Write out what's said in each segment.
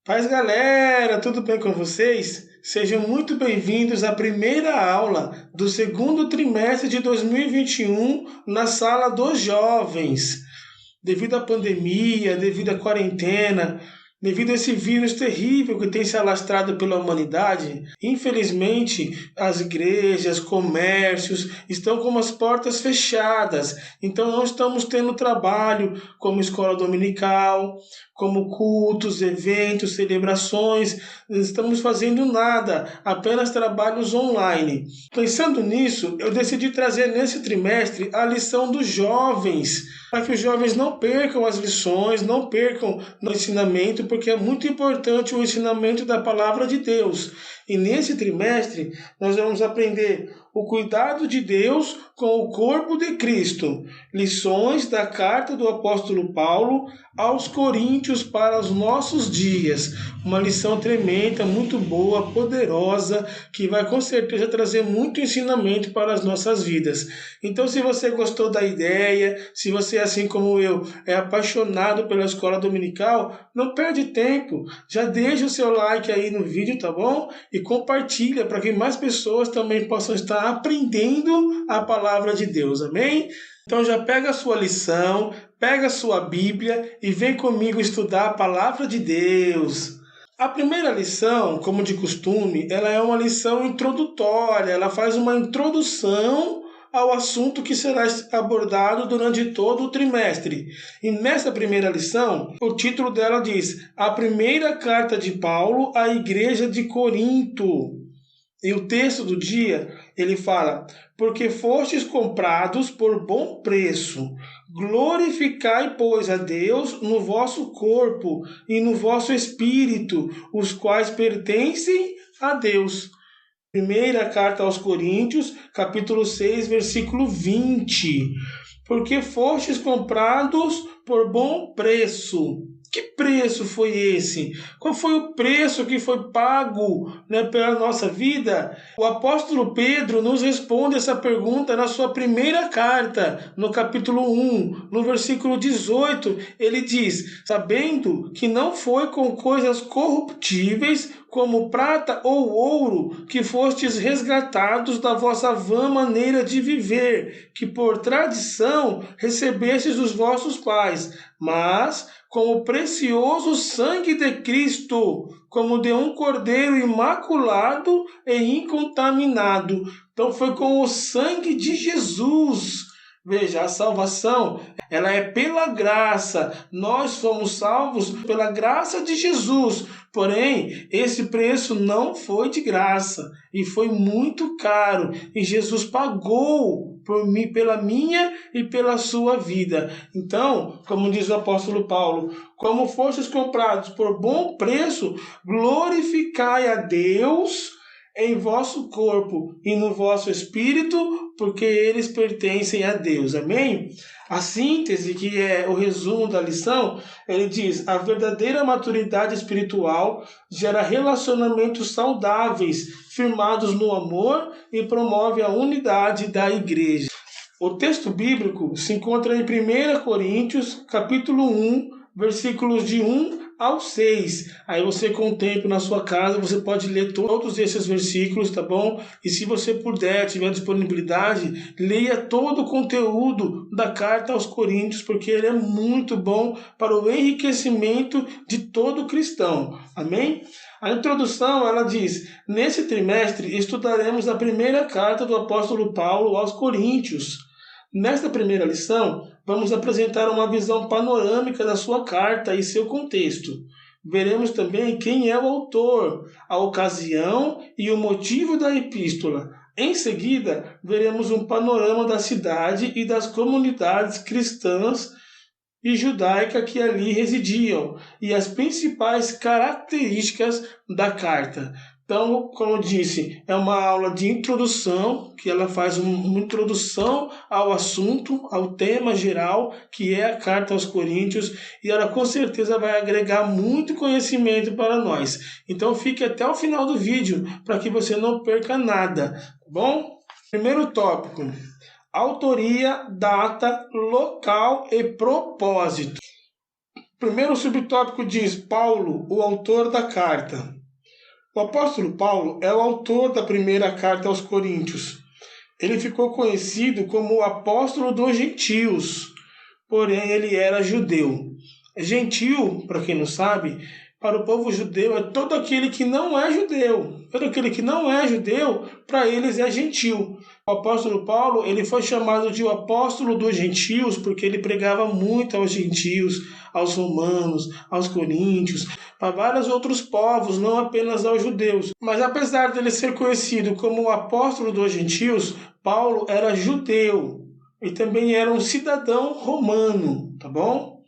Paz, galera, tudo bem com vocês? Sejam muito bem-vindos à primeira aula do segundo trimestre de 2021 na sala dos jovens. Devido à pandemia, devido à quarentena, devido a esse vírus terrível que tem se alastrado pela humanidade, infelizmente as igrejas, comércios estão com as portas fechadas. Então não estamos tendo trabalho como escola dominical, como cultos, eventos, celebrações, não estamos fazendo nada, apenas trabalhos online. Pensando nisso, eu decidi trazer nesse trimestre a lição dos jovens, para que os jovens não percam as lições, não percam no ensinamento, porque é muito importante o ensinamento da palavra de Deus. E nesse trimestre nós vamos aprender o cuidado de Deus com o corpo de Cristo. Lições da carta do apóstolo Paulo aos Coríntios para os nossos dias. Uma lição tremenda, muito boa, poderosa, que vai com certeza trazer muito ensinamento para as nossas vidas. Então, se você gostou da ideia, se você, assim como eu, é apaixonado pela escola dominical, não perde tempo. Já deixa o seu like aí no vídeo, tá bom? E compartilha para que mais pessoas também possam estar aprendendo a palavra de Deus, amém? Então já pega a sua lição, pega a sua Bíblia e vem comigo estudar a palavra de Deus. A primeira lição, como de costume, ela é uma lição introdutória, ela faz uma introdução ao assunto que será abordado durante todo o trimestre. E nessa primeira lição, o título dela diz: A primeira carta de Paulo à igreja de Corinto. E o texto do dia, ele fala: porque fostes comprados por bom preço, glorificai, pois, a Deus no vosso corpo e no vosso espírito, os quais pertencem a Deus. Primeira carta aos Coríntios, capítulo 6, versículo 20. Porque fostes comprados por bom preço. Que preço foi esse? Qual foi o preço que foi pago, pela nossa vida? O apóstolo Pedro nos responde essa pergunta na sua primeira carta, no capítulo 1, no versículo 18. Ele diz: sabendo que não foi com coisas corruptíveis, como prata ou ouro, que fostes resgatados da vossa vã maneira de viver, que por tradição recebestes dos vossos pais, mas com o precioso sangue de Cristo, como de um cordeiro imaculado e incontaminado. Então foi com o sangue de Jesus. Veja, a salvação, ela é pela graça. Nós fomos salvos pela graça de Jesus. Porém, esse preço não foi de graça e foi muito caro. E Jesus pagou por mim, pela minha e pela sua vida. Então, como diz o apóstolo Paulo, como fostes comprados por bom preço, glorificai a Deus em vosso corpo e no vosso espírito, porque eles pertencem a Deus. Amém? A síntese, que é o resumo da lição, ele diz: a verdadeira maturidade espiritual gera relacionamentos saudáveis, firmados no amor, e promove a unidade da igreja. O texto bíblico se encontra em 1 Coríntios, capítulo 1, versículos de 1 ao 6. Aí você, com o tempo na sua casa, você pode ler todos esses versículos, tá bom? E se você puder, tiver disponibilidade, leia todo o conteúdo da carta aos Coríntios, porque ele é muito bom para o enriquecimento de todo cristão. Amém? A introdução, ela diz: nesse trimestre estudaremos a primeira carta do apóstolo Paulo aos Coríntios. Nesta primeira lição, vamos apresentar uma visão panorâmica da sua carta e seu contexto. Veremos também quem é o autor, a ocasião e o motivo da epístola. Em seguida, veremos um panorama da cidade e das comunidades cristãs e judaica que ali residiam e as principais características da carta. Então, como eu disse, é uma aula de introdução, que ela faz uma introdução ao assunto, ao tema geral, que é a carta aos Coríntios, e ela com certeza vai agregar muito conhecimento para nós. Então, fique até o final do vídeo, para que você não perca nada, tá bom? Primeiro tópico: autoria, data, local e propósito. Primeiro subtópico diz Paulo, o autor da carta. O apóstolo Paulo é o autor da primeira carta aos Coríntios. Ele ficou conhecido como o apóstolo dos gentios, porém ele era judeu. Gentil, para quem não sabe, para o povo judeu é todo aquele que não é judeu. Todo aquele que não é judeu, para eles é gentil. O apóstolo Paulo, ele foi chamado de o apóstolo dos gentios porque ele pregava muito aos gentios, aos romanos, aos coríntios, para vários outros povos, não apenas aos judeus. Mas apesar dele ser conhecido como o apóstolo dos gentios, Paulo era judeu e também era um cidadão romano, tá bom?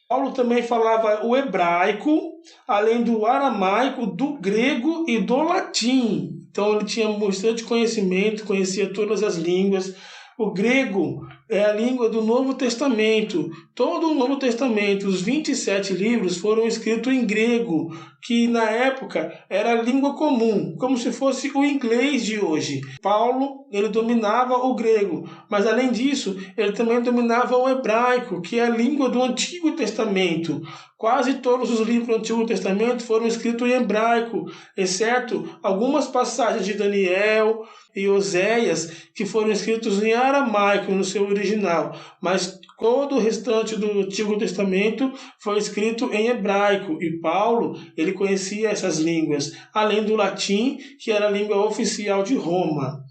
Paulo também falava o hebraico, além do aramaico, do grego e do latim. Então ele tinha bastante conhecimento, conhecia todas as línguas. O grego é a língua do Novo Testamento. Todo o Novo Testamento, os 27 livros, foram escritos em grego, que na época era a língua comum, como se fosse o inglês de hoje. Paulo, ele dominava o grego, mas além disso, ele também dominava o hebraico, que é a língua do Antigo Testamento. Quase todos os livros do Antigo Testamento foram escritos em hebraico, exceto algumas passagens de Daniel e Oséias, que foram escritos em aramaico no seu original, mas todo o restante do Antigo Testamento foi escrito em hebraico, e Paulo, ele conhecia essas línguas, além do latim, que era a língua oficial de Roma.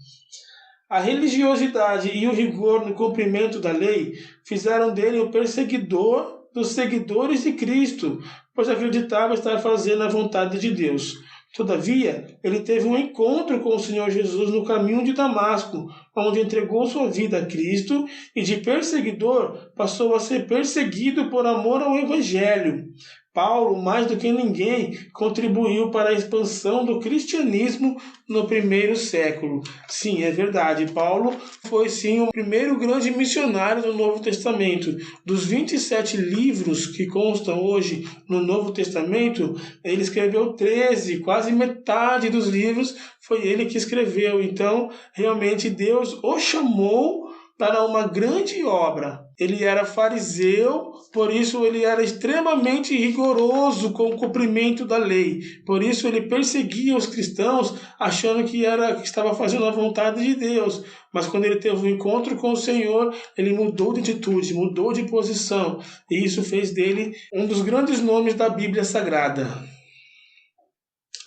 A religiosidade e o rigor no cumprimento da lei fizeram dele o perseguidor dos seguidores de Cristo, pois acreditava estar fazendo a vontade de Deus. Todavia, ele teve um encontro com o Senhor Jesus no caminho de Damasco, onde entregou sua vida a Cristo e de perseguidor passou a ser perseguido por amor ao Evangelho. Paulo, mais do que ninguém, contribuiu para a expansão do cristianismo no primeiro século. Sim, é verdade, Paulo foi sim o primeiro grande missionário do Novo Testamento. Dos 27 livros que constam hoje no Novo Testamento, ele escreveu 13, quase metade dos livros foi ele que escreveu. Então, realmente Deus o chamou para uma grande obra. Ele era fariseu, por isso ele era extremamente rigoroso com o cumprimento da lei. Por isso ele perseguia os cristãos, achando que estava fazendo a vontade de Deus. Mas quando ele teve um encontro com o Senhor, ele mudou de atitude, mudou de posição. E isso fez dele um dos grandes nomes da Bíblia Sagrada.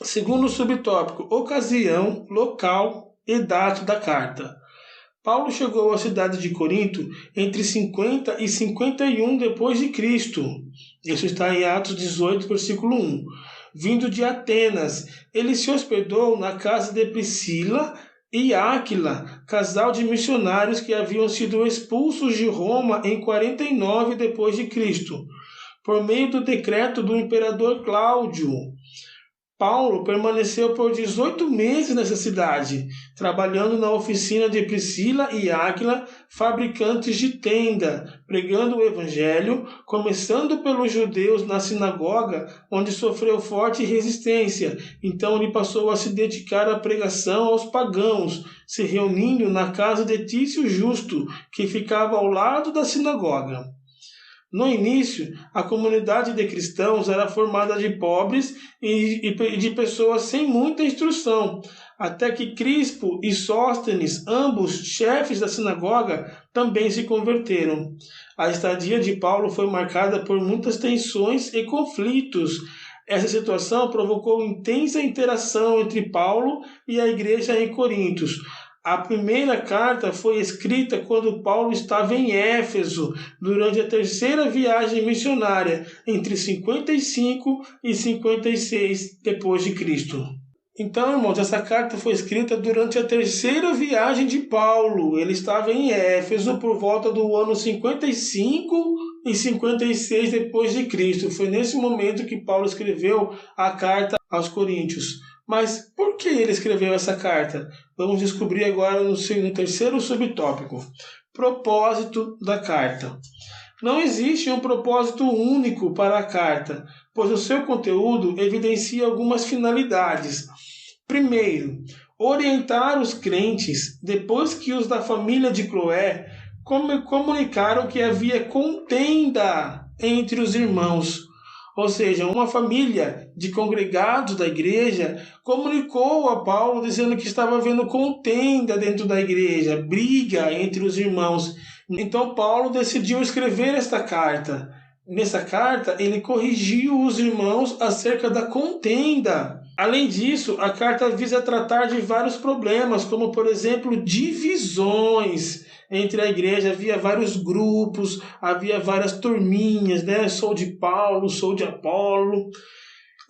Segundo subtópico, ocasião, local e data da carta. Paulo chegou à cidade de Corinto entre 50 e 51 depois de Cristo. Isso está em Atos 18, versículo 1. Vindo de Atenas, ele se hospedou na casa de Priscila e Áquila, casal de missionários que haviam sido expulsos de Roma em 49 depois de Cristo, por meio do decreto do imperador Cláudio. Paulo permaneceu por 18 meses nessa cidade, trabalhando na oficina de Priscila e Áquila, fabricantes de tenda, pregando o evangelho, começando pelos judeus na sinagoga, onde sofreu forte resistência. Então ele passou a se dedicar à pregação aos pagãos, se reunindo na casa de Tício Justo, que ficava ao lado da sinagoga. No início, a comunidade de cristãos era formada de pobres e de pessoas sem muita instrução, até que Crispo e Sóstenes, ambos chefes da sinagoga, também se converteram. A estadia de Paulo foi marcada por muitas tensões e conflitos. Essa situação provocou intensa interação entre Paulo e a igreja em Corinto. A primeira carta foi escrita quando Paulo estava em Éfeso, durante a terceira viagem missionária, entre 55 e 56 depois de Cristo. Então, irmãos, essa carta foi escrita durante a terceira viagem de Paulo. Ele estava em Éfeso por volta do ano 55 e 56 depois de Cristo. Foi nesse momento que Paulo escreveu a carta aos Coríntios. Mas por que ele escreveu essa carta? Vamos descobrir agora no terceiro subtópico. Propósito da carta. Não existe um propósito único para a carta, pois o seu conteúdo evidencia algumas finalidades. Primeiro, orientar os crentes depois que os da família de Cloé comunicaram que havia contenda entre os irmãos. Ou seja, uma família de congregados da igreja comunicou a Paulo dizendo que estava havendo contenda dentro da igreja, briga entre os irmãos. Então Paulo decidiu escrever esta carta. Nessa carta, ele corrigiu os irmãos acerca da contenda. Além disso, a carta visa tratar de vários problemas, como, por exemplo, divisões entre a igreja. Havia vários grupos, havia várias turminhas, né? Sou de Paulo, sou de Apolo.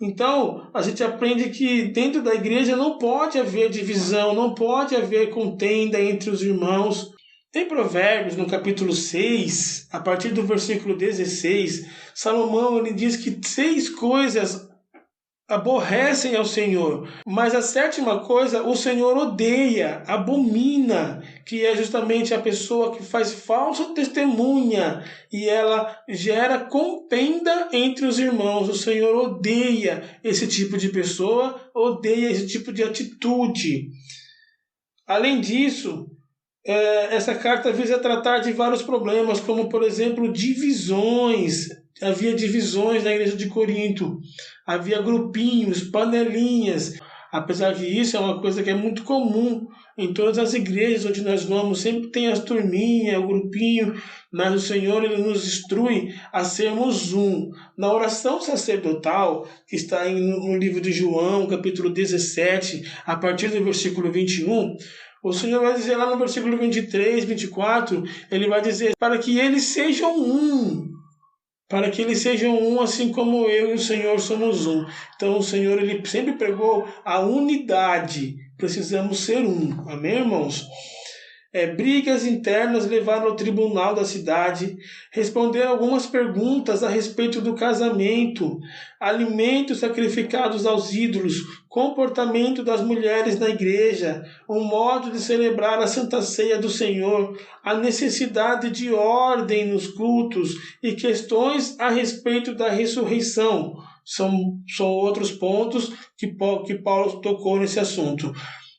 Então, a gente aprende que dentro da igreja não pode haver divisão, não pode haver contenda entre os irmãos. Em Provérbios, no capítulo 6, a partir do versículo 16, Salomão ele diz que 6 coisas aborrecem ao Senhor, mas a 7ª coisa o Senhor odeia, abomina, que é justamente a pessoa que faz falsa testemunha e ela gera contenda entre os irmãos. O Senhor odeia esse tipo de pessoa, odeia esse tipo de atitude. Além disso, essa carta visa tratar de vários problemas, como, por exemplo, divisões. Havia divisões na igreja de Corinto, havia grupinhos, panelinhas. Apesar de isso, é uma coisa que é muito comum em todas as igrejas onde nós vamos, sempre tem as turminhas, o grupinho, mas o Senhor ele nos instrui a sermos um. Na oração sacerdotal, que está no livro de João, capítulo 17, a partir do versículo 21, o Senhor vai dizer lá no versículo 23, 24, ele vai dizer para que eles sejam um. Para que eles sejam um, assim como eu e o Senhor somos um. Então o Senhor ele sempre pregou a unidade. Precisamos ser um. Amém, irmãos? Brigas internas levaram ao tribunal da cidade, responderam algumas perguntas a respeito do casamento, alimentos sacrificados aos ídolos, comportamento das mulheres na igreja, o modo de celebrar a Santa Ceia do Senhor, a necessidade de ordem nos cultos e questões a respeito da ressurreição. São outros pontos que Paulo tocou nesse assunto.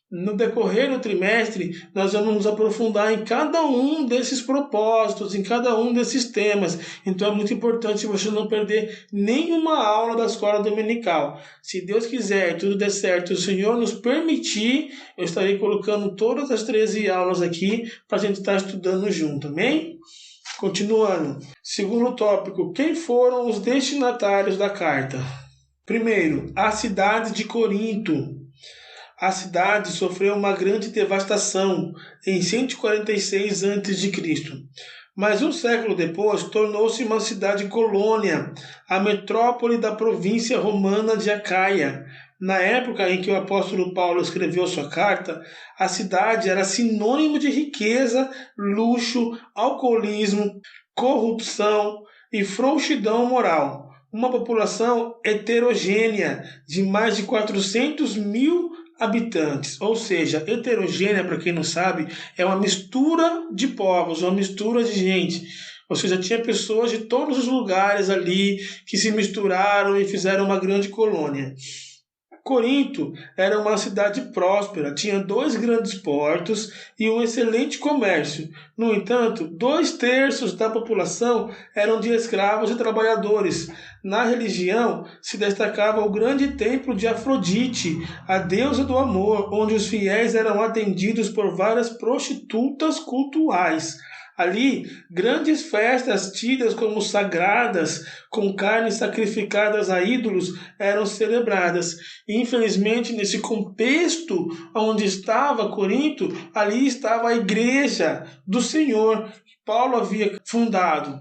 No decorrer do trimestre, nós vamos nos aprofundar em cada um desses propósitos, em cada um desses temas. Então é muito importante você não perder nenhuma aula da escola dominical. Se Deus quiser e tudo der certo, o Senhor nos permitir, eu estarei colocando todas as 13 aulas aqui para a gente estar estudando junto, amém? Continuando. Segundo tópico, quem foram os destinatários da carta? Primeiro, a cidade de Corinto. A cidade sofreu uma grande devastação em 146 a.C., mas um século depois tornou-se uma cidade-colônia, a metrópole da província romana de Acaia. Na época em que o apóstolo Paulo escreveu sua carta, a cidade era sinônimo de riqueza, luxo, alcoolismo, corrupção e frouxidão moral. Uma população heterogênea de mais de 400 mil habitantes, ou seja, heterogênea, para quem não sabe, é uma mistura de povos, uma mistura de gente. Ou seja, tinha pessoas de todos os lugares ali que se misturaram e fizeram uma grande colônia. Corinto era uma cidade próspera, tinha 2 grandes portos e um excelente comércio. No entanto, 2/3 da população eram de escravos e trabalhadores. Na religião se destacava o grande templo de Afrodite, a deusa do amor, onde os fiéis eram atendidos por várias prostitutas cultuais. Ali, grandes festas tidas como sagradas, com carnes sacrificadas a ídolos, eram celebradas. Infelizmente, nesse contexto onde estava Corinto, ali estava a igreja do Senhor, que Paulo havia fundado.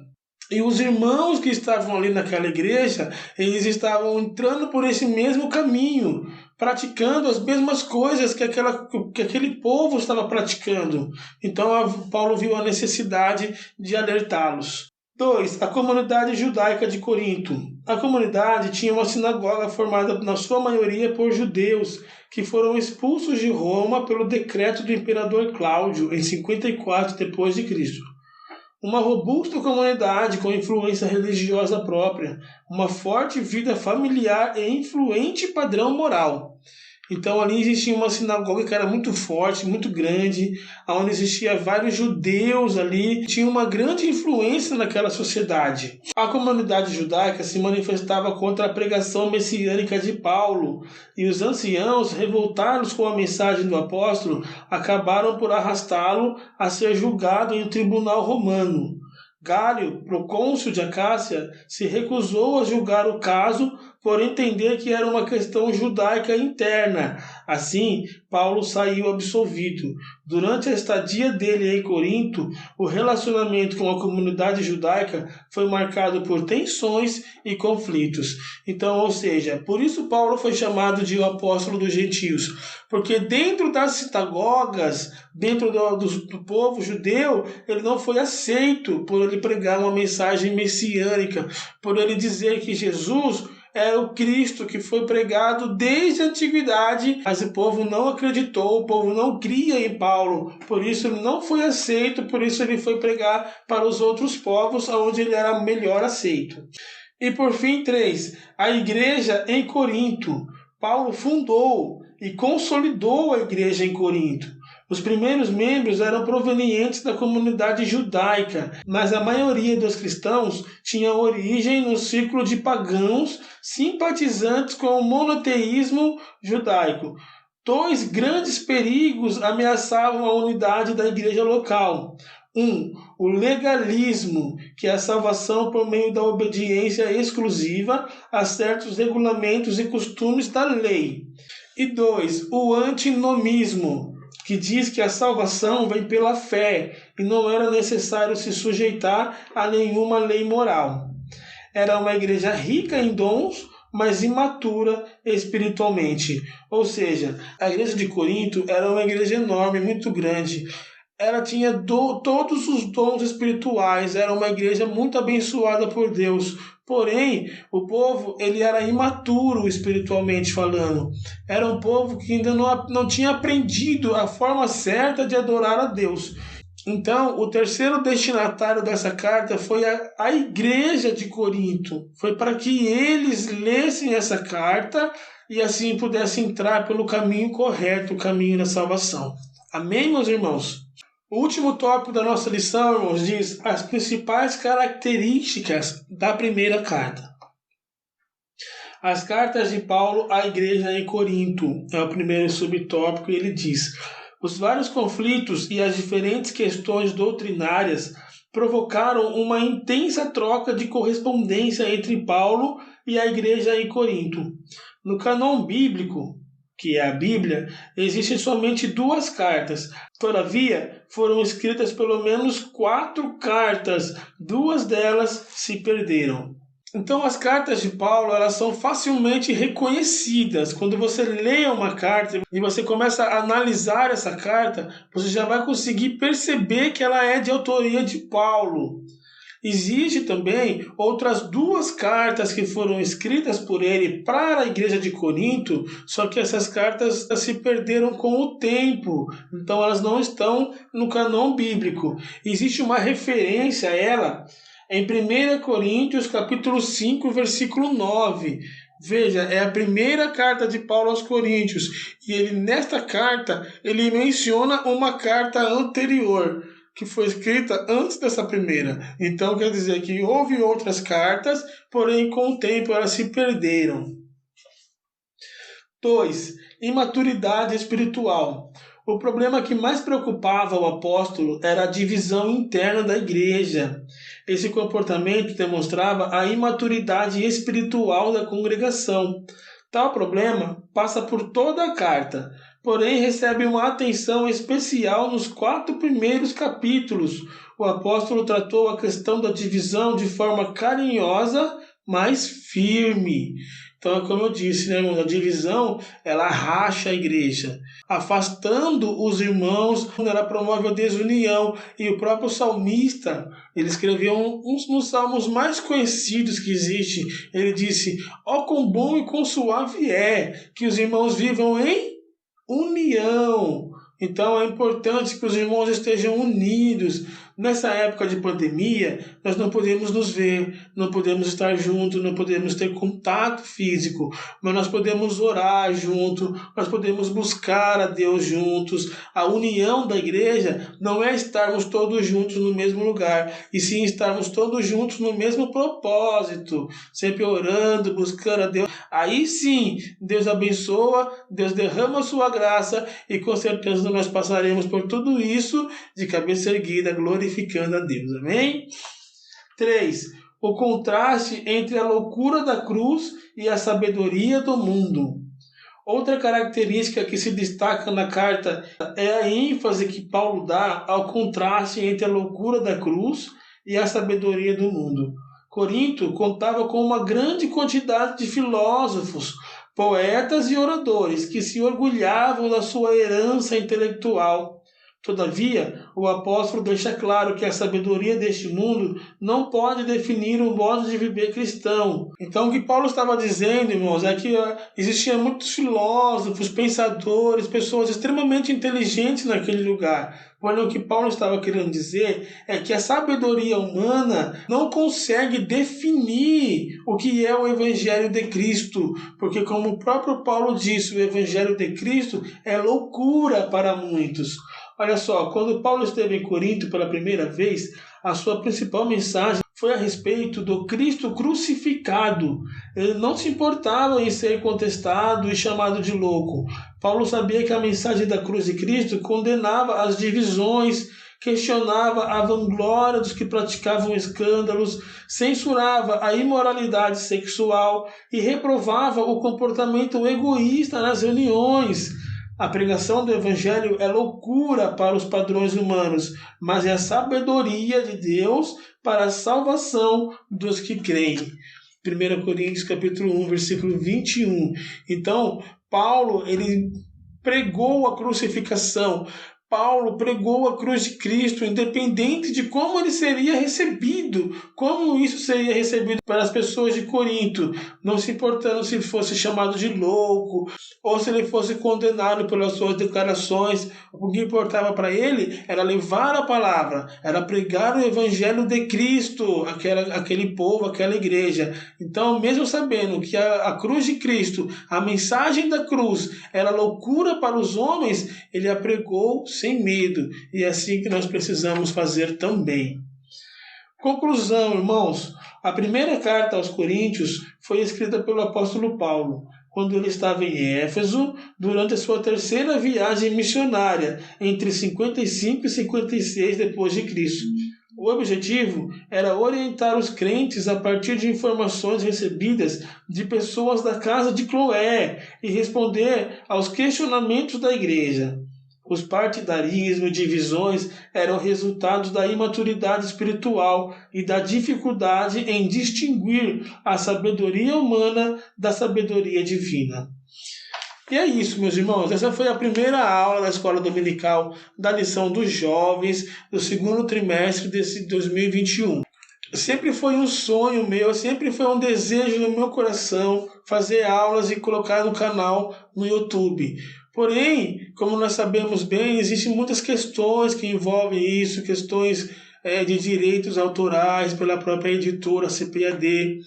E os irmãos que estavam ali naquela igreja, eles estavam entrando por esse mesmo caminho, praticando as mesmas coisas que aquele povo estava praticando. Então Paulo viu a necessidade de alertá-los. 2. A comunidade judaica de Corinto. A comunidade tinha uma sinagoga formada na sua maioria por judeus, que foram expulsos de Roma pelo decreto do imperador Cláudio em 54 d.C. Uma robusta comunidade com influência religiosa própria, uma forte vida familiar e influente padrão moral. Então ali existia uma sinagoga que era muito forte, muito grande, onde existia vários judeus ali, tinha uma grande influência naquela sociedade. A comunidade judaica se manifestava contra a pregação messiânica de Paulo, e os anciãos, revoltados com a mensagem do apóstolo, acabaram por arrastá-lo a ser julgado em um tribunal romano. Galho, procônsul de Acácia, se recusou a julgar o caso por entender que era uma questão judaica interna. Assim, Paulo saiu absolvido. Durante a estadia dele em Corinto, o relacionamento com a comunidade judaica foi marcado por tensões e conflitos. Então, ou seja, por isso Paulo foi chamado de o apóstolo dos gentios, porque dentro das sinagogas, dentro do povo judeu, ele não foi aceito por ele pregar uma mensagem messiânica, por ele dizer que Jesus era o Cristo que foi pregado desde a antiguidade, mas o povo não acreditou, o povo não cria em Paulo, por isso ele não foi aceito, por isso ele foi pregar para os outros povos, onde ele era melhor aceito. E por fim, 3, a igreja em Corinto. Paulo fundou e consolidou a igreja em Corinto. Os primeiros membros eram provenientes da comunidade judaica, mas a maioria dos cristãos tinha origem no círculo de pagãos simpatizantes com o monoteísmo judaico. 2 grandes perigos ameaçavam a unidade da igreja local. 1. O legalismo, que é a salvação por meio da obediência exclusiva a certos regulamentos e costumes da lei. E 2. O antinomismo, que diz que a salvação vem pela fé e não era necessário se sujeitar a nenhuma lei moral. Era uma igreja rica em dons, mas imatura espiritualmente. Ou seja, a igreja de Corinto era uma igreja enorme, muito grande. Ela tinha todos os dons espirituais, era uma igreja muito abençoada por Deus. Porém, o povo ele era imaturo espiritualmente falando. Era um povo que ainda não tinha aprendido a forma certa de adorar a Deus. Então, o terceiro destinatário dessa carta foi a igreja de Corinto. Foi para que eles lessem essa carta e assim pudessem entrar pelo caminho correto, o caminho da salvação. Amém, meus irmãos? O último tópico da nossa lição, irmãos, diz as principais características da primeira carta. As cartas de Paulo à igreja em Corinto é o primeiro subtópico e ele diz: os vários conflitos e as diferentes questões doutrinárias provocaram uma intensa troca de correspondência entre Paulo e a igreja em Corinto. No cânon bíblico, que é a Bíblia, existem somente 2 cartas. Todavia, foram escritas pelo menos 4 cartas. 2 delas se perderam. Então, as cartas de Paulo elas são facilmente reconhecidas. Quando você lê uma carta e você começa a analisar essa carta, você já vai conseguir perceber que ela é de autoria de Paulo. Existe também outras 2 cartas que foram escritas por ele para a igreja de Corinto, só que essas cartas se perderam com o tempo, então elas não estão no cânon bíblico. Existe uma referência a ela em 1 Coríntios capítulo 5, versículo 9. Veja, é a primeira carta de Paulo aos Coríntios, e ele nesta carta ele menciona uma carta anterior, que foi escrita antes dessa primeira. Então quer dizer que houve outras cartas, porém com o tempo elas se perderam. 2. Imaturidade espiritual. O problema que mais preocupava o apóstolo era a divisão interna da igreja. Esse comportamento demonstrava a imaturidade espiritual da congregação. Tal problema passa por toda a carta, porém recebe uma atenção especial nos 4 primeiros capítulos. O apóstolo tratou a questão da divisão de forma carinhosa, mas firme. Então, como eu disse, né, irmão, a divisão, ela racha a igreja, afastando os irmãos, ela promove a desunião. E o próprio salmista, ele escreveu um dos salmos mais conhecidos que existe. Ele disse: ó, quão bom e quão suave é que os irmãos vivam em união. Então é importante que os irmãos estejam unidos. Nessa época de pandemia, nós não podemos nos ver, não podemos estar juntos, não podemos ter contato físico, mas nós podemos orar junto, nós podemos buscar a Deus juntos. A união da igreja não é estarmos todos juntos no mesmo lugar, e sim estarmos todos juntos no mesmo propósito, sempre orando, buscando a Deus. Aí sim, Deus abençoa, Deus derrama a sua graça e com certeza nós passaremos por tudo isso de cabeça erguida, glorificando a Deus. Amém? 3. O contraste entre a loucura da cruz e a sabedoria do mundo. Outra característica que se destaca na carta é a ênfase que Paulo dá ao contraste entre a loucura da cruz e a sabedoria do mundo. Corinto contava com uma grande quantidade de filósofos, poetas e oradores que se orgulhavam da sua herança intelectual. Todavia, o apóstolo deixa claro que a sabedoria deste mundo não pode definir o modo de viver cristão. Então, o que Paulo estava dizendo, irmãos, é que existiam muitos filósofos, pensadores, pessoas extremamente inteligentes naquele lugar. Porém, o que Paulo estava querendo dizer é que a sabedoria humana não consegue definir o que é o Evangelho de Cristo, porque, como o próprio Paulo disse, o Evangelho de Cristo é loucura para muitos. Olha só, quando Paulo esteve em Corinto pela primeira vez, a sua principal mensagem foi a respeito do Cristo crucificado. Ele não se importava em ser contestado e chamado de louco. Paulo sabia que a mensagem da cruz de Cristo condenava as divisões, questionava a vanglória dos que praticavam escândalos, censurava a imoralidade sexual e reprovava o comportamento egoísta nas reuniões. A pregação do Evangelho é loucura para os padrões humanos, mas é a sabedoria de Deus para a salvação dos que creem. 1 Coríntios capítulo 1, versículo 21. Então, Paulo, ele pregou a crucificação. Paulo pregou a cruz de Cristo, independente de como ele seria recebido, como isso seria recebido pelas pessoas de Corinto, não se importando se fosse chamado de louco ou se ele fosse condenado pelas suas declarações. O que importava para ele era levar a palavra, era pregar o Evangelho de Cristo, aquele povo, aquela igreja. Então, mesmo sabendo que a cruz de Cristo, a mensagem da cruz, era loucura para os homens, ele a pregou sem medo, e é assim que nós precisamos fazer também. Conclusão, irmãos, a primeira carta aos Coríntios foi escrita pelo apóstolo Paulo, quando ele estava em Éfeso, durante a sua terceira viagem missionária, entre 55 e 56 depois de Cristo. O objetivo era orientar os crentes a partir de informações recebidas de pessoas da casa de Cloé e responder aos questionamentos da igreja. Os partidarismos e divisões eram resultados da imaturidade espiritual e da dificuldade em distinguir a sabedoria humana da sabedoria divina. E é isso, meus irmãos. Essa foi a primeira aula da Escola Dominical da lição dos jovens do segundo trimestre desse 2021. Sempre foi um sonho meu, sempre foi um desejo no meu coração fazer aulas e colocar no canal no YouTube. Porém, como nós sabemos bem, existem muitas questões que envolvem isso, questões de direitos autorais pela própria editora CPAD.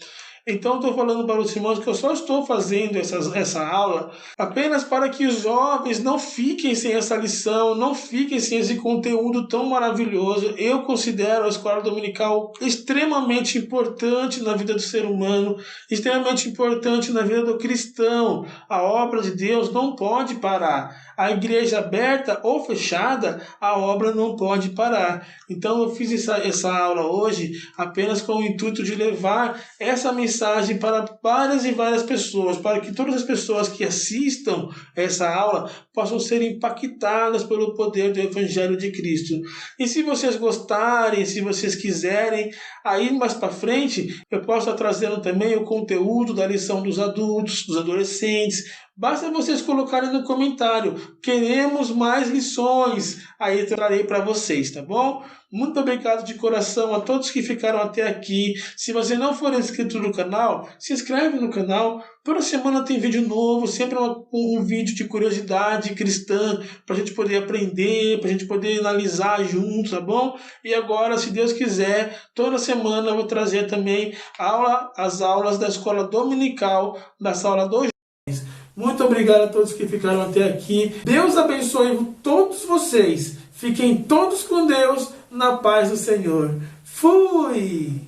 Então, estou falando para os irmãos que eu só estou fazendo essa aula apenas para que os jovens não fiquem sem essa lição, não fiquem sem esse conteúdo tão maravilhoso. Eu considero a escola dominical extremamente importante na vida do ser humano, extremamente importante na vida do cristão. A obra de Deus não pode parar. A igreja aberta ou fechada, a obra não pode parar. Então, eu fiz essa aula hoje apenas com o intuito de levar essa mensagem para várias e várias pessoas, para que todas as pessoas que assistam essa aula possam ser impactadas pelo poder do Evangelho de Cristo. E se vocês gostarem, se vocês quiserem, aí mais para frente, eu posso estar trazendo também o conteúdo da lição dos adultos, dos adolescentes, Basta vocês colocarem no comentário, queremos mais lições, aí eu trarei para vocês, tá bom? Muito obrigado de coração a todos que ficaram até aqui. Se você não for inscrito no canal, se inscreve no canal. Toda semana tem vídeo novo, sempre um vídeo de curiosidade cristã, para a gente poder aprender, para a gente poder analisar juntos, tá bom? E agora, se Deus quiser, toda semana eu vou trazer também as aulas da escola dominical, da sala 2. Muito obrigado a todos que ficaram até aqui. Deus abençoe todos vocês. Fiquem todos com Deus, na paz do Senhor. Fui!